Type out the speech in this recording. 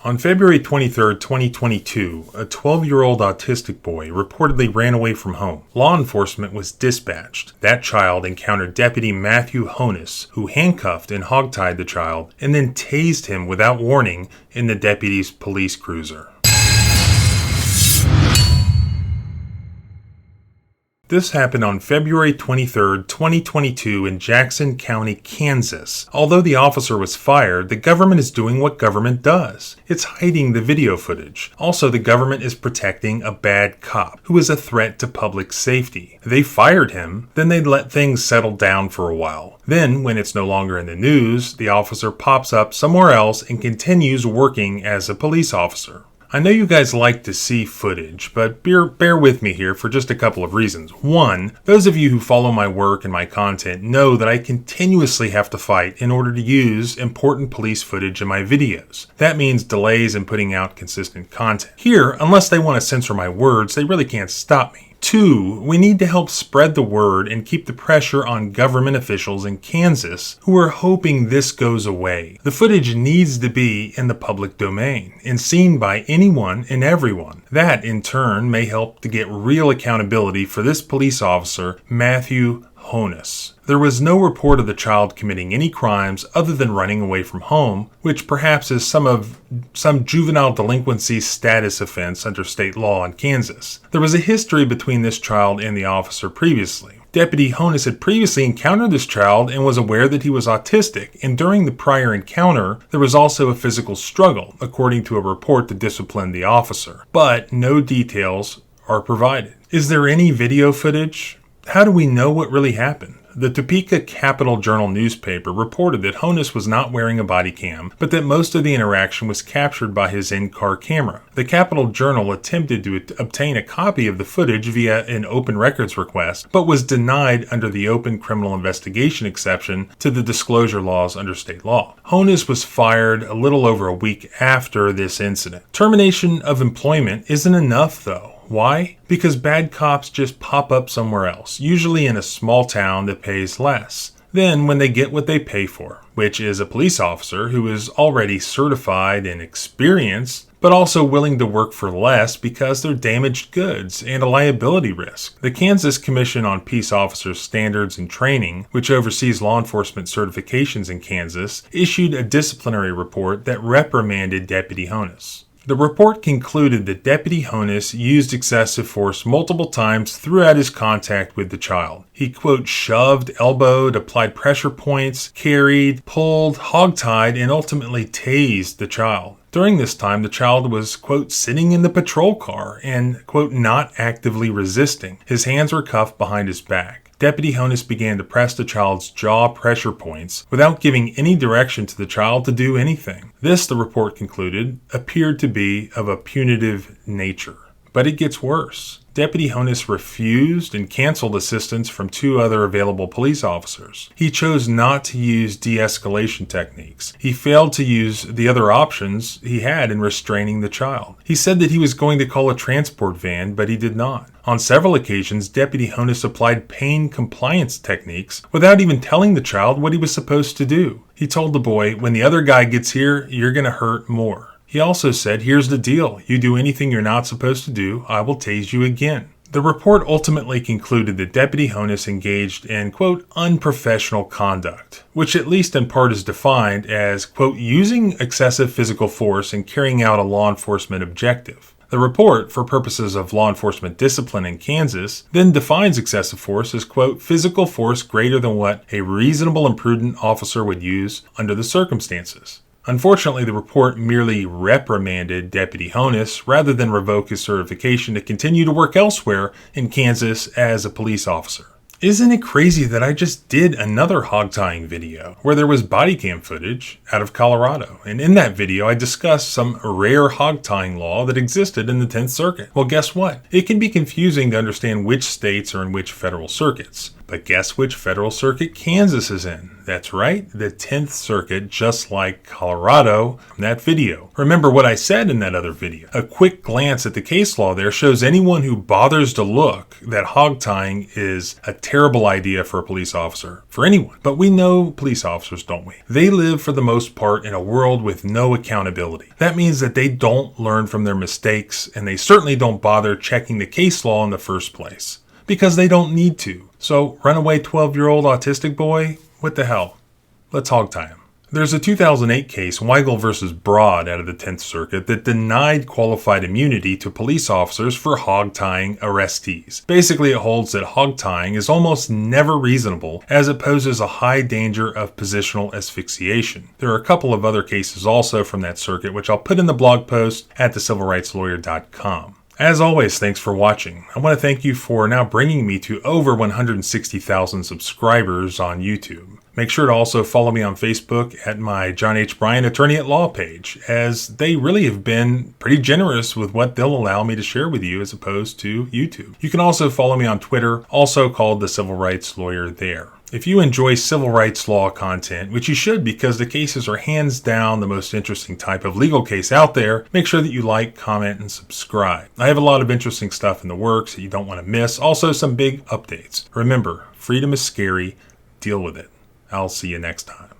On February 23, 2022, a 12-year-old autistic boy reportedly ran away from home. Law enforcement was dispatched. That child encountered Deputy Matthew Honus, who handcuffed and hogtied the child and then tased him without warning in the deputy's police cruiser. This happened on February 23, 2022 in Jackson County, Kansas. Although the officer was fired, the government is doing what government does. It's hiding the video footage. Also, the government is protecting a bad cop who is a threat to public safety. They fired him, then they let things settle down for a while. Then, when it's no longer in the news, the officer pops up somewhere else and continues working as a police officer. I know you guys like to see footage, but bear with me here for just a couple of reasons. One, those of you who follow my work and my content know that I continuously have to fight in order to use important police footage in my videos. That means delays in putting out consistent content. Here, unless they want to censor my words, they really can't stop me. Two, we need to help spread the word and keep the pressure on government officials in Kansas who are hoping this goes away. The footage needs to be in the public domain and seen by anyone and everyone. That, in turn, may help to get real accountability for this police officer, Matthew Honus. There was no report of the child committing any crimes other than running away from home, which perhaps is some juvenile delinquency status offense under state law in Kansas. There was a history between this child and the officer previously. Deputy Honus had previously encountered this child and was aware that he was autistic, and during the prior encounter, there was also a physical struggle, according to a report that disciplined the officer. But no details are provided. Is there any video footage? How do we know what really happened? The Topeka Capital Journal newspaper reported that Honus was not wearing a body cam, but that most of the interaction was captured by his in-car camera. The Capital Journal attempted to obtain a copy of the footage via an open records request, but was denied under the open criminal investigation exception to the disclosure laws under state law. Honus was fired a little over a week after this incident. Termination of employment isn't enough, though. Why? Because bad cops just pop up somewhere else, usually in a small town that pays less. Then, when they get what they pay for, which is a police officer who is already certified and experienced, but also willing to work for less because they're damaged goods and a liability risk. The Kansas Commission on Peace Officers Standards and Training, which oversees law enforcement certifications in Kansas, issued a disciplinary report that reprimanded Deputy Honus. The report concluded that Deputy Honus used excessive force multiple times throughout his contact with the child. He, quote, shoved, elbowed, applied pressure points, carried, pulled, hogtied, and ultimately tased the child. During this time, the child was, quote, sitting in the patrol car and, quote, not actively resisting. His hands were cuffed behind his back. Deputy Honus began to press the child's jaw pressure points without giving any direction to the child to do anything. This, the report concluded, appeared to be of a punitive nature. But it gets worse. Deputy Honus refused and canceled assistance from two other available police officers. He chose not to use de-escalation techniques. He failed to use the other options he had in restraining the child. He said that he was going to call a transport van, but he did not. On several occasions, Deputy Honus applied pain compliance techniques without even telling the child what he was supposed to do. He told the boy, when the other guy gets here, you're going to hurt more. He also said, here's the deal. You do anything you're not supposed to do, I will tase you again. The report ultimately concluded that Deputy Honus engaged in, quote, unprofessional conduct, which at least in part is defined as, quote, using excessive physical force and carrying out a law enforcement objective. The report, for purposes of law enforcement discipline in Kansas, then defines excessive force as, quote, physical force greater than what a reasonable and prudent officer would use under the circumstances. Unfortunately, the report merely reprimanded Deputy Honus rather than revoke his certification to continue to work elsewhere in Kansas as a police officer. Isn't it crazy that I just did another hog-tying video where there was body cam footage out of Colorado? And in that video, I discussed some rare hog-tying law that existed in the 10th Circuit. Well, guess what? It can be confusing to understand which states are in which federal circuits. But guess which federal circuit Kansas is in? That's right, the 10th Circuit, just like Colorado in that video. Remember what I said in that other video. A quick glance at the case law there shows anyone who bothers to look that hog tying is a terrible idea for a police officer, for anyone. But we know police officers, don't we? They live for the most part in a world with no accountability. That means that they don't learn from their mistakes, and they certainly don't bother checking the case law in the first place, because they don't need to. So, runaway 12-year-old autistic boy, what the hell? Let's hog tie him. There's a 2008 case, Weigel versus Broad, out of the 10th Circuit that denied qualified immunity to police officers for hog tying arrestees. Basically, it holds that hog tying is almost never reasonable as it poses a high danger of positional asphyxiation. There are a couple of other cases also from that circuit, which I'll put in the blog post at thecivilrightslawyer.com. As always, thanks for watching. I want to thank you for now bringing me to over 160,000 subscribers on YouTube. Make sure to also follow me on Facebook at my John H. Bryan Attorney at Law page, as they really have been pretty generous with what they'll allow me to share with you as opposed to YouTube. You can also follow me on Twitter, also called The Civil Rights Lawyer there. If you enjoy civil rights law content, which you should because the cases are hands down the most interesting type of legal case out there, make sure that you like, comment, and subscribe. I have a lot of interesting stuff in the works that you don't want to miss. Also, some big updates. Remember, freedom is scary. Deal with it. I'll see you next time.